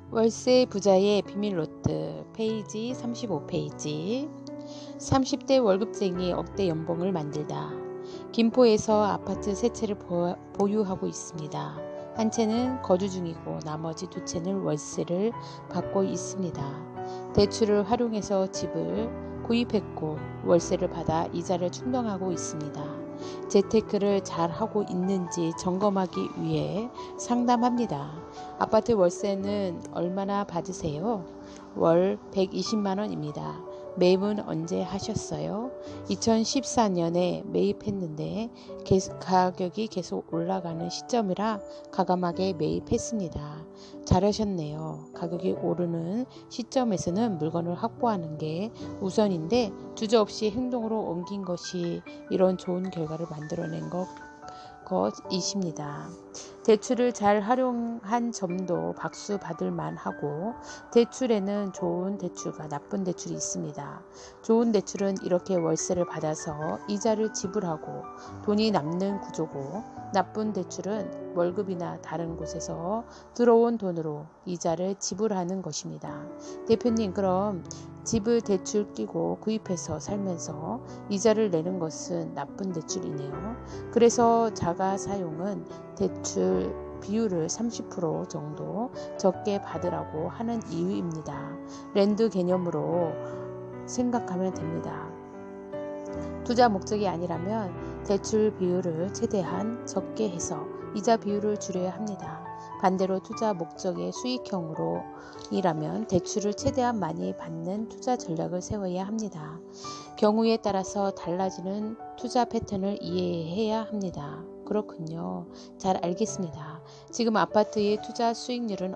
월세 부자의 비밀 노트 페이지 35페이지 30대 월급쟁이 억대 연봉을 만들다. 김포에서 아파트 세 채를 보유하고 있습니다. 한 채는 거주 중이고 나머지 두 채는 월세를 받고 있습니다. 대출을 활용해서 집을 구입했고 월세를 받아 이자를 충당하고 있습니다. 재테크를 잘 하고 있는지 점검하기 위해 상담합니다. 아파트 월세는 얼마나 받으세요? 월 120만 원입니다. 매입은 언제 하셨어요? 2014년에 매입했는데 가격이 계속 올라가는 시점이라 과감하게 매입했습니다. 잘하셨네요. 가격이 오르는 시점에서는 물건을 확보하는 게 우선인데 주저없이 행동으로 옮긴 것이 이런 좋은 결과를 만들어낸 것이십니다. 대출을 잘 활용한 점도 박수 받을 만하고 대출에는 좋은 대출과 나쁜 대출이 있습니다. 좋은 대출은 이렇게 월세를 받아서 이자를 지불하고 돈이 남는 구조고 나쁜 대출은 월급이나 다른 곳에서 들어온 돈으로 이자를 지불하는 것입니다. 대표님, 그럼 집을 대출 끼고 구입해서 살면서 이자를 내는 것은 나쁜 대출이네요. 그래서 자가 사용은 대출 비율을 30% 정도 적게 받으라고 하는 이유입니다. 랜드 개념으로 생각하면 됩니다. 투자 목적이 아니라면 대출 비율을 최대한 적게 해서 이자 비율을 줄여야 합니다. 반대로 투자 목적의 수익형으로 이라면 대출을 최대한 많이 받는 투자 전략을 세워야 합니다. 경우에 따라서 달라지는 투자 패턴을 이해해야 합니다. 그렇군요. 잘 알겠습니다. 지금 아파트의 투자 수익률은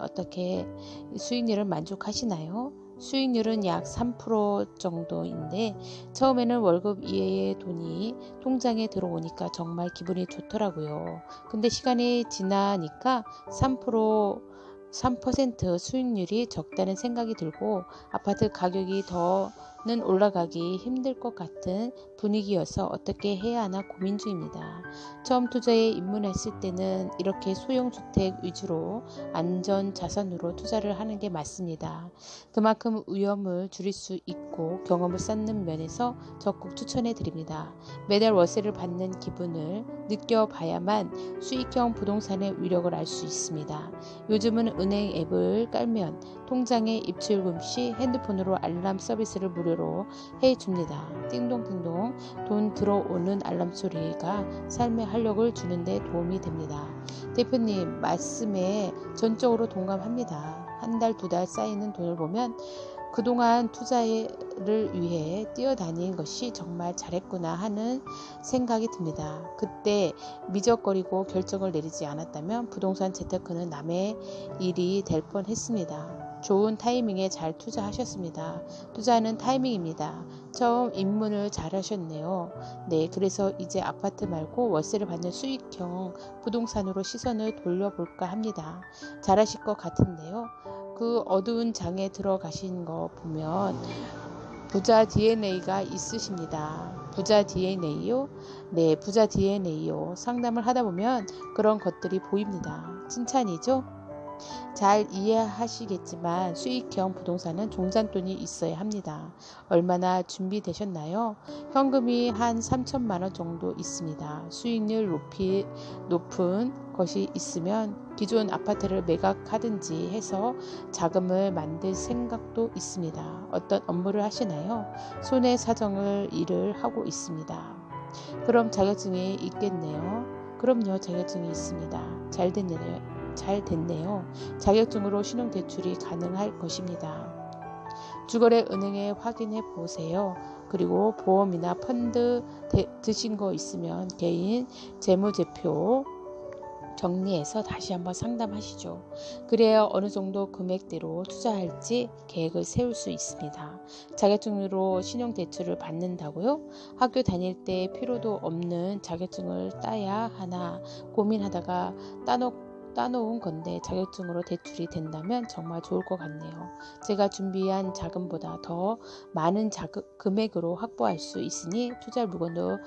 수익률은 만족하시나요? 수익률은 약 3% 정도인데 처음에는 월급 이외의 돈이 통장에 들어오니까 정말 기분이 좋더라고요. 근데 시간이 지나니까 3% 수익률이 적다는 생각이 들고 아파트 가격이 더는 올라가기 힘들 것 같은 분위기여서 어떻게 해야 하나 고민 중입니다. 처음 투자에 입문했을 때는 이렇게 소형주택 위주로 안전 자산으로 투자를 하는 게 맞습니다. 그만큼 위험을 줄일 수 있고 경험을 쌓는 면에서 적극 추천해 드립니다. 매달 월세를 받는 기분을 느껴봐야만 수익형 부동산의 위력을 알 수 있습니다. 요즘은 은행 앱을 깔면 통장에 입출금 시 핸드폰으로 알람 서비스를 무료로 해줍니다. 띵동띵동 돈 들어오는 알람 소리가 삶의 활력을 주는데 도움이 됩니다. 대표님 말씀에 전적으로 동감합니다. 한 달, 두 달 쌓이는 돈을 보면 그동안 투자를 위해 뛰어다닌 것이 정말 잘했구나 하는 생각이 듭니다. 그때 미적거리고 결정을 내리지 않았다면 부동산 재테크는 남의 일이 될 뻔했습니다. 좋은 타이밍에 잘 투자하셨습니다. 투자는 타이밍입니다. 처음 입문을 잘 하셨네요. 네, 그래서 이제 아파트 말고 월세를 받는 수익형 부동산으로 시선을 돌려볼까 합니다. 잘하실 것 같은데요. 그 어두운 장에 들어가신 거 보면 부자 DNA가 있으십니다. 부자 DNA요? 네, 부자 DNA요. 상담을 하다 보면 그런 것들이 보입니다. 칭찬이죠? 잘 이해하시겠지만 수익형 부동산은 종잣돈이 있어야 합니다. 얼마나 준비되셨나요? 현금이 한 3천만 원 정도 있습니다. 수익률 높은 것이 있으면 기존 아파트를 매각하든지 해서 자금을 만들 생각도 있습니다. 어떤 업무를 하시나요? 손해 사정을 일을 하고 있습니다. 그럼 자격증이 있겠네요. 그럼요, 자격증이 있습니다. 잘 됐네요. 자격증으로 신용대출이 가능할 것입니다. 주거래 은행에 확인해 보세요. 그리고 보험이나 펀드 드신 거 있으면 개인 재무제표 정리해서 다시 한번 상담하시죠. 그래야 어느 정도 금액대로 투자할지 계획을 세울 수 있습니다. 자격증으로 신용대출을 받는다고요? 학교 다닐 때 필요도 없는 자격증을 따야 하나 고민하다가 따놓은 건데 자격증으로 대출이 된다면 정말 좋을 것 같네요. 제가 준비한 자금보다 더 많은 금액으로 확보할 수 있으니 투자 물건도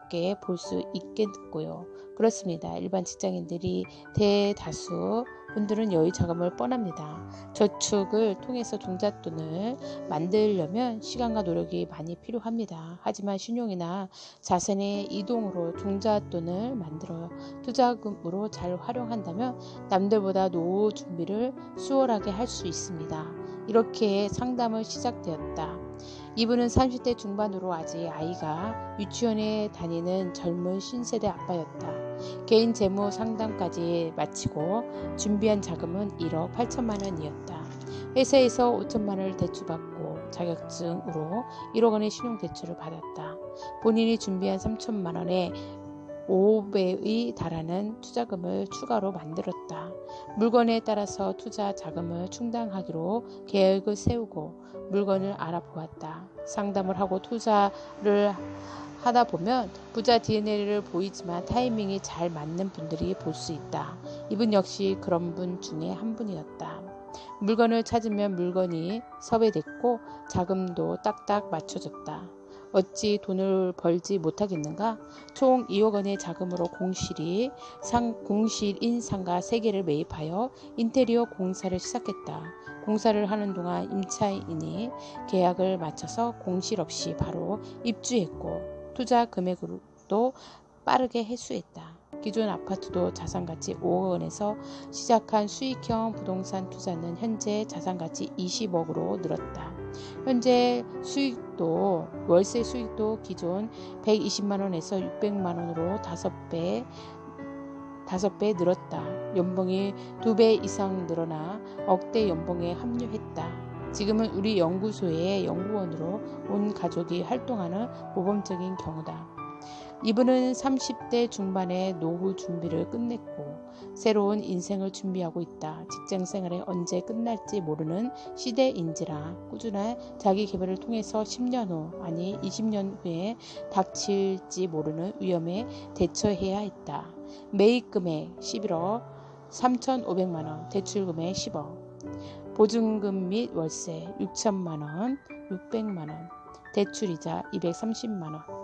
쉽게 볼 수 있겠고요. 그렇습니다. 일반 직장인들이 대다수 분들은 여유 자금을 뻔합니다. 저축을 통해서 종잣돈을 만들려면 시간과 노력이 많이 필요합니다. 하지만 신용이나 자산의 이동으로 종잣돈을 만들어 투자금으로 잘 활용한다면 남들보다 노후 준비를 수월하게 할 수 있습니다. 이렇게 상담을 시작되었다. 이분은 30대 중반으로 아직 아이가 유치원에 다니는 젊은 신세대 아빠였다. 개인 재무 상담까지 마치고 준비한 자금은 1억 8천만 원이었다. 회사에서 5천만 원을 대출받고 자격증으로 1억 원의 신용대출을 받았다. 본인이 준비한 3천만 원에 5배의 달하는 투자금을 추가로 만들었다. 물건에 따라서 투자 자금을 충당하기로 계획을 세우고 물건을 알아보았다. 상담을 하고 투자를 하다 보면 부자 DNA를 보이지만 타이밍이 잘 맞는 분들이 볼 수 있다. 이분 역시 그런 분 중에 한 분이었다. 물건을 찾으면 물건이 섭외됐고 자금도 딱딱 맞춰졌다. 어찌 돈을 벌지 못하겠는가? 총 2억 원의 자금으로 공실인 상가 3개를 매입하여 인테리어 공사를 시작했다. 공사를 하는 동안 임차인이 계약을 마쳐서 공실 없이 바로 입주했고 투자 금액으로도 빠르게 회수했다. 기존 아파트도 자산가치 5억 원에서 시작한 수익형 부동산 투자는 현재 자산가치 20억으로 늘었다. 현재 월세 수익도 기존 120만 원에서 600만 원으로 5배 늘었다. 연봉이 2배 이상 늘어나 억대 연봉에 합류했다. 지금은 우리 연구소의 연구원으로 온 가족이 활동하는 모범적인 경우다. 이분은 30대 중반에 노후 준비를 끝냈고 새로운 인생을 준비하고 있다. 직장 생활이 언제 끝날지 모르는 시대인지라 꾸준한 자기 개발을 통해서 10년 후 아니 20년 후에 닥칠지 모르는 위험에 대처해야 했다. 매입 금액 11억 3,500만 원, 대출 금액 10억, 보증금 및 월세 6천만 원, 600만 원, 대출이자 230만 원,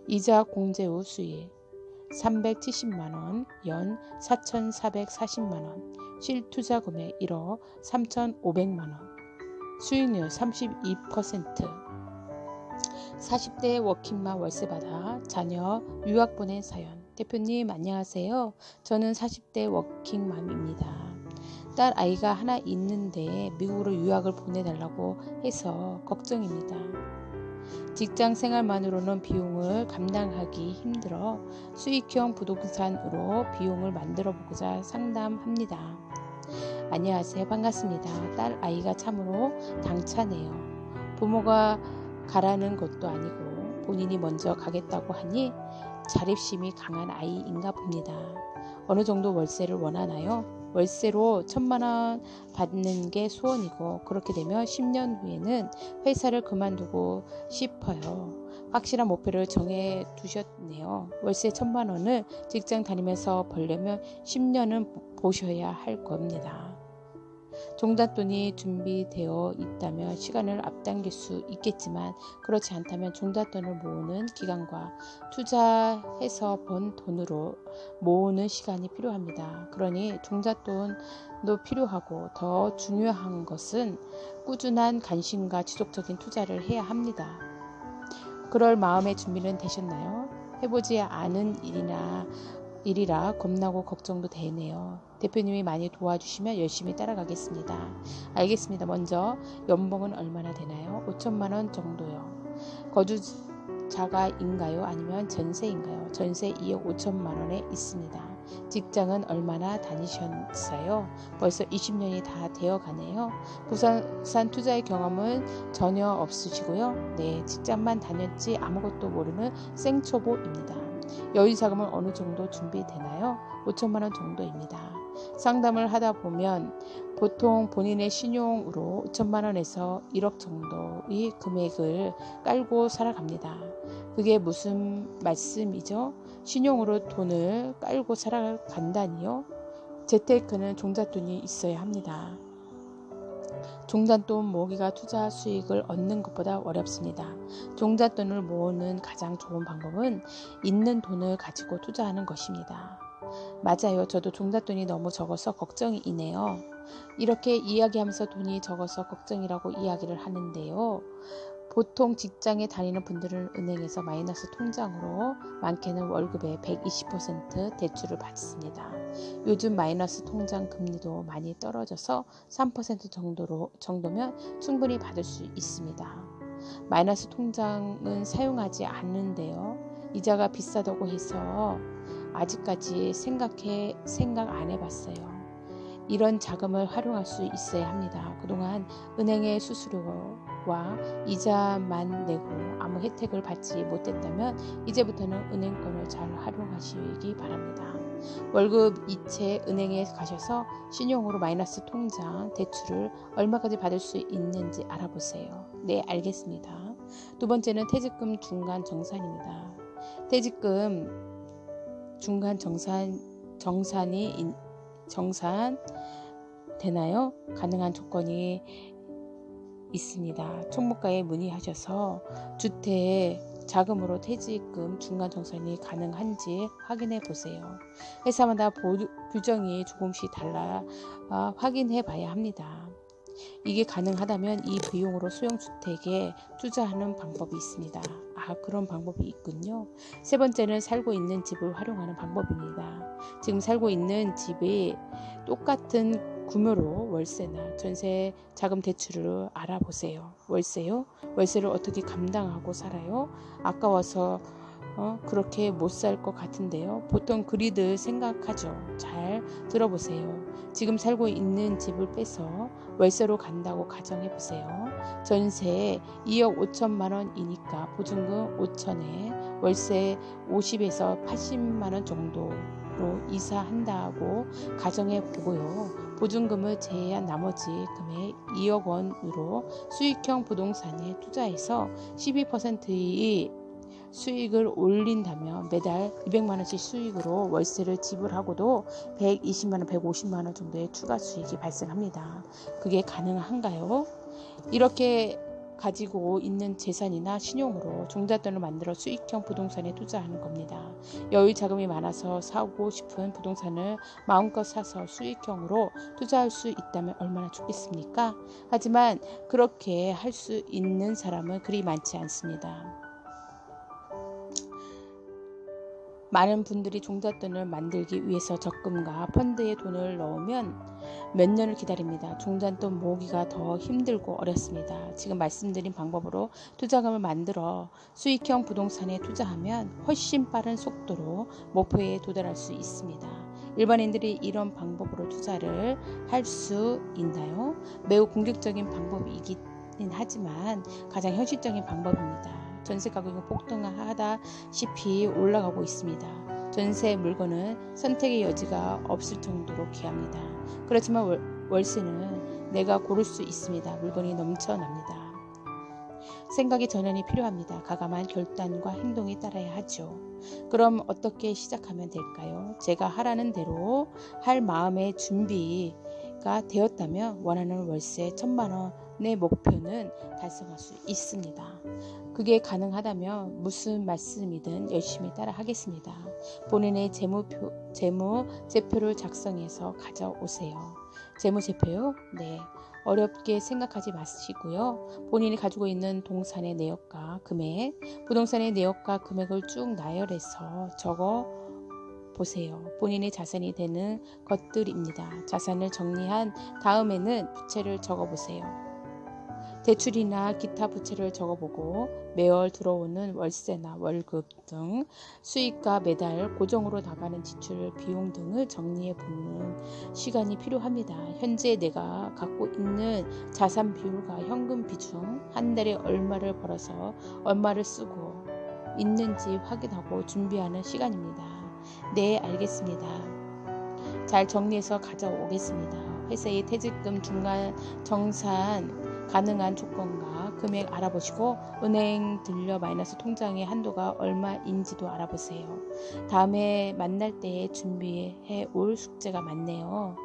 이자 공제 후 수익 370만원, 연 4,440만원, 실투자 금액 1억 3,500만원, 수익률 32%, 40대 워킹맘 월세받아 자녀 유학 보낸 사연. 대표님 안녕하세요. 저는 40대 워킹맘입니다. 딸 아이가 하나 있는데 미국으로 유학을 보내달라고 해서 걱정입니다. 직장 생활만으로는 비용을 감당하기 힘들어 수익형 부동산으로 비용을 만들어 보고자 상담합니다. 안녕하세요. 반갑습니다. 딸 아이가 참으로 당차네요. 부모가 가라는 것도 아니고 본인이 먼저 가겠다고 하니 자립심이 강한 아이인가 봅니다. 어느 정도 월세를 원하나요? 월세로 1,000만 원 받는 게 소원이고 그렇게 되면 10년 후에는 회사를 그만두고 싶어요. 확실한 목표를 정해 두셨네요. 월세 1,000만 원을 직장 다니면서 벌려면 10년은 보셔야 할 겁니다. 종잣돈이 준비되어 있다면 시간을 앞당길 수 있겠지만 그렇지 않다면 종잣돈을 모으는 기간과 투자해서 번 돈으로 모으는 시간이 필요합니다. 그러니 종잣돈도 필요하고 더 중요한 것은 꾸준한 관심과 지속적인 투자를 해야 합니다. 그럴 마음의 준비는 되셨나요? 해보지 않은 일이라 겁나고 걱정도 되네요. 대표님이 많이 도와주시면 열심히 따라가겠습니다. 알겠습니다. 먼저 연봉은 얼마나 되나요? 5천만 원 정도요. 거주자가인가요? 아니면 전세인가요? 전세 2억 5천만 원에 있습니다. 직장은 얼마나 다니셨어요? 벌써 20년이 다 되어 가네요. 부산 투자의 경험은 전혀 없으시고요. 네, 직장만 다녔지 아무것도 모르는 생초보입니다. 여유 자금은 어느 정도 준비되나요? 5천만 원 정도입니다. 상담을 하다 보면 보통 본인의 신용으로 5천만 원에서 1억 정도의 금액을 깔고 살아갑니다. 그게 무슨 말씀이죠? 신용으로 돈을 깔고 살아간다니요? 재테크는 종잣돈이 있어야 합니다. 종잣돈 모으기가 투자 수익을 얻는 것보다 어렵습니다. 종잣돈을 모으는 가장 좋은 방법은 있는 돈을 가지고 투자하는 것입니다. 맞아요. 저도 종잣돈이 너무 적어서 걱정이네요. 이렇게 이야기하면서 돈이 적어서 걱정이라고 이야기를 하는데요. 보통 직장에 다니는 분들은 은행에서 마이너스 통장으로 많게는 월급의 120% 대출을 받습니다. 요즘 마이너스 통장 금리도 많이 떨어져서 3% 정도면 충분히 받을 수 있습니다. 마이너스 통장은 사용하지 않는데요. 이자가 비싸다고 해서 아직까지 생각 안 해봤어요. 이런 자금을 활용할 수 있어야 합니다. 그동안 은행의 수수료와 이자만 내고 아무 혜택을 받지 못했다면 이제부터는 은행권을 잘 활용하시기 바랍니다. 월급 이체 은행에 가셔서 신용으로 마이너스 통장 대출을 얼마까지 받을 수 있는지 알아보세요. 네, 알겠습니다. 두 번째는 퇴직금 중간 정산입니다. 퇴직금 중간 정산 되나요? 가능한 조건이 있습니다. 총무과에 문의하셔서 주택 자금으로 퇴직금 중간 정산이 가능한지 확인해 보세요. 회사마다 규정이 조금씩 달라 확인해 봐야 합니다. 이게 가능하다면 이 비용으로 소형주택에 투자하는 방법이 있습니다. 그런 방법이 있군요. 세 번째는 살고 있는 집을 활용하는 방법입니다. 지금 살고 있는 집이 똑같은 구매로 월세나 전세 자금 대출을 알아보세요. 월세요? 월세를 어떻게 감당하고 살아요? 아까워서 그렇게 못 살 것 같은데요. 보통 그리들 생각하죠. 잘 들어보세요. 지금 살고 있는 집을 빼서 월세로 간다고 가정해보세요. 전세 2억 5천만 원이니까 보증금 5천에 월세 50에서 80만 원 정도로 이사한다고 가정해보고요. 보증금을 제외한 나머지 금액 2억 원으로 수익형 부동산에 투자해서 12%의 수익을 올린다면 매달 200만 원씩 수익으로 월세를 지불하고도 120만 원, 150만 원 정도의 추가 수익이 발생합니다. 그게 가능한가요? 이렇게 가지고 있는 재산이나 신용으로 종잣돈을 만들어 수익형 부동산에 투자하는 겁니다. 여유 자금이 많아서 사고 싶은 부동산을 마음껏 사서 수익형으로 투자할 수 있다면 얼마나 좋겠습니까? 하지만 그렇게 할 수 있는 사람은 그리 많지 않습니다. 많은 분들이 종잣돈을 만들기 위해서 적금과 펀드에 돈을 넣으면 몇 년을 기다립니다. 종잣돈 모으기가 더 힘들고 어렵습니다. 지금 말씀드린 방법으로 투자금을 만들어 수익형 부동산에 투자하면 훨씬 빠른 속도로 목표에 도달할 수 있습니다. 일반인들이 이런 방법으로 투자를 할 수 있나요? 매우 공격적인 방법이긴 하지만 가장 현실적인 방법입니다. 전세 가격은 폭등하다시피 올라가고 있습니다. 전세 물건은 선택의 여지가 없을 정도로 귀합니다. 그렇지만 월세는 내가 고를 수 있습니다. 물건이 넘쳐납니다. 생각의 전환이 필요합니다. 가감한 결단과 행동에 따라야 하죠. 그럼 어떻게 시작하면 될까요? 제가 하라는 대로 할 마음의 준비가 되었다면 원하는 월세 1,000만 원의 목표는 달성할 수 있습니다. 그게 가능하다면 무슨 말씀이든 열심히 따라 하겠습니다. 본인의 재무제표를 작성해서 가져오세요. 재무제표요? 네. 어렵게 생각하지 마시고요. 본인이 가지고 있는 동산의 내역과 금액, 부동산의 내역과 금액을 쭉 나열해서 적어 보세요. 본인의 자산이 되는 것들입니다. 자산을 정리한 다음에는 부채를 적어 보세요. 대출이나 기타 부채를 적어보고 매월 들어오는 월세나 월급 등 수익과 매달 고정으로 나가는 지출 비용 등을 정리해보는 시간이 필요합니다. 현재 내가 갖고 있는 자산 비율과 현금 비중, 한 달에 얼마를 벌어서 얼마를 쓰고 있는지 확인하고 준비하는 시간입니다. 네, 알겠습니다. 잘 정리해서 가져오겠습니다. 회사의 퇴직금 중간 정산 가능한 조건과 금액 알아보시고 은행 들려 마이너스 통장의 한도가 얼마인지도 알아보세요. 다음에 만날 때 준비해 올 숙제가 많네요.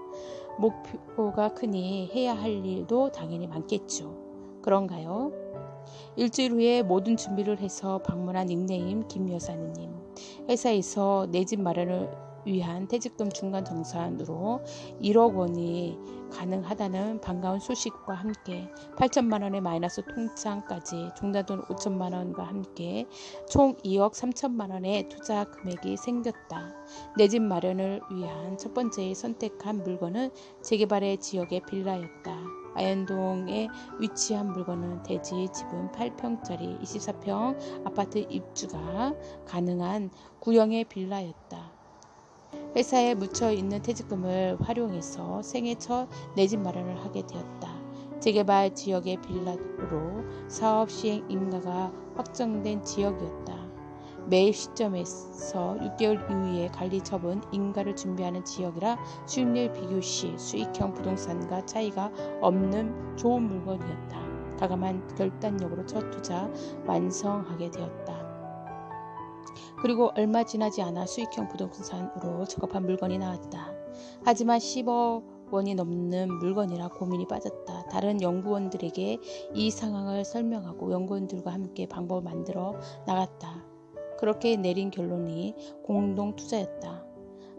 목표가 크니 해야 할 일도 당연히 많겠죠. 그런가요? 일주일 후에 모든 준비를 해서 방문한 닉네임 김 여사님. 회사에서 내 집 마련을 위한 퇴직금 중간 정산으로 1억 원이 가능하다는 반가운 소식과 함께 8천만 원의 마이너스 통장까지 종잣돈 5천만 원과 함께 총 2억 3천만 원의 투자 금액이 생겼다. 내 집 마련을 위한 첫 번째 선택한 물건은 재개발의 지역의 빌라였다. 아현동에 위치한 물건은 대지 집은 8평짜리 24평 아파트 입주가 가능한 구형의 빌라였다. 회사에 묻혀있는 퇴직금을 활용해서 생애 첫 내 집 마련을 하게 되었다. 재개발 지역의 빌라로 사업 시행 인가가 확정된 지역이었다. 매입 시점에서 6개월 이후에 관리 처분 인가를 준비하는 지역이라 수익률 비교 시 수익형 부동산과 차이가 없는 좋은 물건이었다. 과감한 결단력으로 첫 투자 완성하게 되었다. 그리고 얼마 지나지 않아 수익형 부동산으로 적합한 물건이 나왔다. 하지만 10억 원이 넘는 물건이라 고민이 빠졌다. 다른 연구원들에게 이 상황을 설명하고 연구원들과 함께 방법을 만들어 나갔다. 그렇게 내린 결론이 공동 투자였다.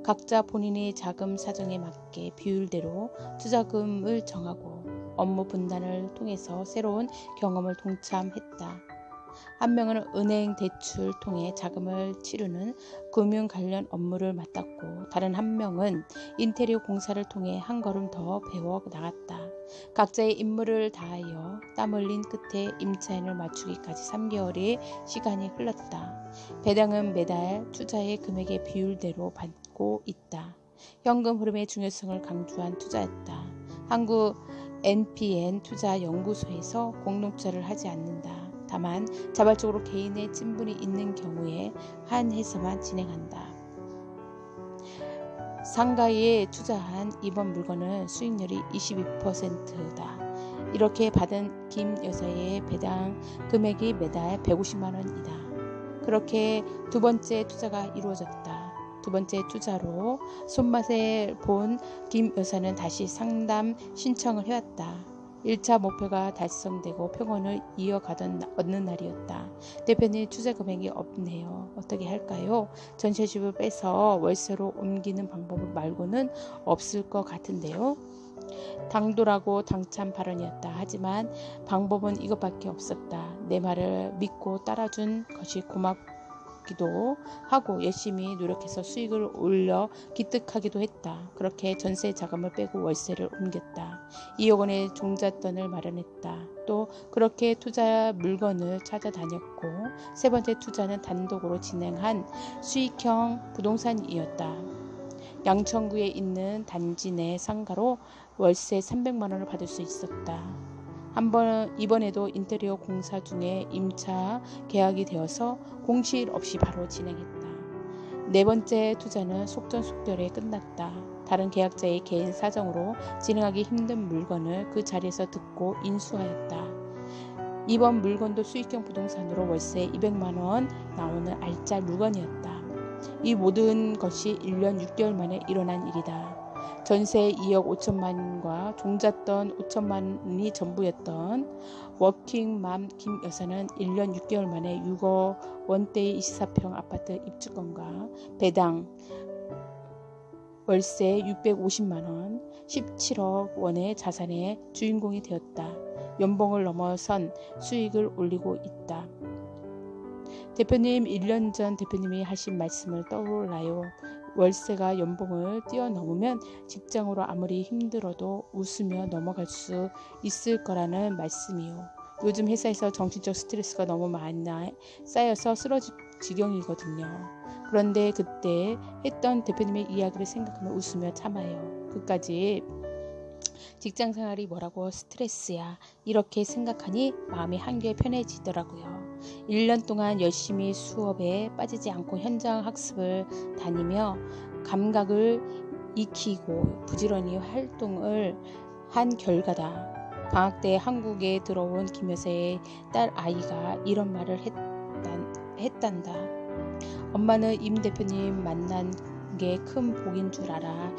각자 본인의 자금 사정에 맞게 비율대로 투자금을 정하고 업무 분담을 통해서 새로운 경험을 동참했다. 한 명은 은행 대출 통해 자금을 치르는 금융 관련 업무를 맡았고 다른 한 명은 인테리어 공사를 통해 한 걸음 더 배워 나갔다. 각자의 임무를 다하여 땀 흘린 끝에 임차인을 맞추기까지 3개월의 시간이 흘렀다. 배당은 매달 투자의 금액의 비율대로 받고 있다. 현금 흐름의 중요성을 강조한 투자였다. 한국 NPN 투자연구소에서 공동투자를 하지 않는다. 다만 자발적으로 개인의 친분이 있는 경우에 한해서만 진행한다. 상가에 투자한 이번 물건은 수익률이 22%다. 이렇게 받은 김 여사의 배당 금액이 매달 150만 원이다. 그렇게 두 번째 투자가 이루어졌다. 두 번째 투자로 손맛을 본 김 여사는 다시 상담 신청을 해왔다. 1차 목표가 달성되고 평온을 이어가던 어느 날이었다. 대표님 투자 금액이 없네요. 어떻게 할까요? 전세집을 빼서 월세로 옮기는 방법 말고는 없을 것 같은데요. 당돌하고 당찬 발언이었다. 하지만 방법은 이것밖에 없었다. 내 말을 믿고 따라준 것이 고맙기도 하고 열심히 노력해서 수익을 올려 기특하기도 했다. 그렇게 전세 자금을 빼고 월세를 옮겼다. 2억 원의 종잣돈을 마련했다. 또 그렇게 투자 물건을 찾아다녔고 세 번째 투자는 단독으로 진행한 수익형 부동산이었다. 양천구에 있는 단지 내 상가로 월세 300만 원을 받을 수 있었다. 이번에도 인테리어 공사 중에 임차 계약이 되어서 공실 없이 바로 진행했다. 네 번째 투자는 속전속결에 끝났다. 다른 계약자의 개인 사정으로 진행하기 힘든 물건을 그 자리에서 듣고 인수하였다. 이번 물건도 수익형 부동산으로 월세 200만 원 나오는 알짜 물건이었다. 이 모든 것이 1년 6개월 만에 일어난 일이다. 전세 2억 5천만과 종잣돈 5천만 원이 전부였던 워킹맘 김 여사는 1년 6개월 만에 6억 원대의 24평 아파트 입주권과 배당 월세 650만 원, 17억 원의 자산의 주인공이 되었다. 연봉을 넘어선 수익을 올리고 있다. 대표님, 1년 전 대표님이 하신 말씀을 떠올라요. 월세가 연봉을 뛰어넘으면 직장으로 아무리 힘들어도 웃으며 넘어갈 수 있을 거라는 말씀이요. 요즘 회사에서 정신적 스트레스가 너무 많이 쌓여서 쓰러질 지경이거든요. 그런데 그때 했던 대표님의 이야기를 생각하며 웃으며 참아요. 그까지 직장 생활이 뭐라고 스트레스야 이렇게 생각하니 마음이 한결 편해지더라고요. 1년 동안 열심히 수업에 빠지지 않고 현장 학습을 다니며 감각을 익히고 부지런히 활동을 한 결과다. 방학 때 한국에 들어온 김 여사의 딸 아이가 이런 말을 했단다. 엄마는 임 대표님 만난 게 큰 복인 줄 알아.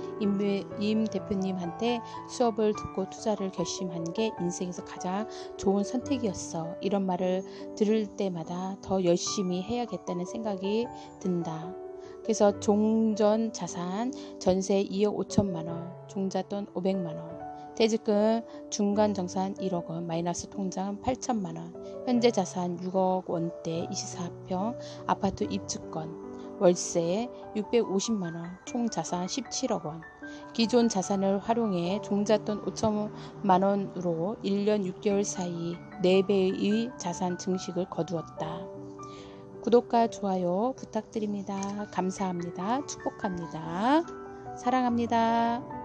임 대표님한테 수업을 듣고 투자를 결심한 게 인생에서 가장 좋은 선택이었어. 이런 말을 들을 때마다 더 열심히 해야겠다는 생각이 든다. 그래서 종전 자산 전세 2억 5천만 원, 종잣돈 500만 원, 퇴직금 중간 정산 1억 원, 마이너스 통장 8천만 원, 현재 자산 6억 원대 24평 아파트 입주권, 월세 650만 원, 총 자산 17억 원. 기존 자산을 활용해 종잣돈 5천만 원으로 1년 6개월 사이 4배의 자산 증식을 거두었다. 구독과 좋아요 부탁드립니다. 감사합니다. 축복합니다. 사랑합니다.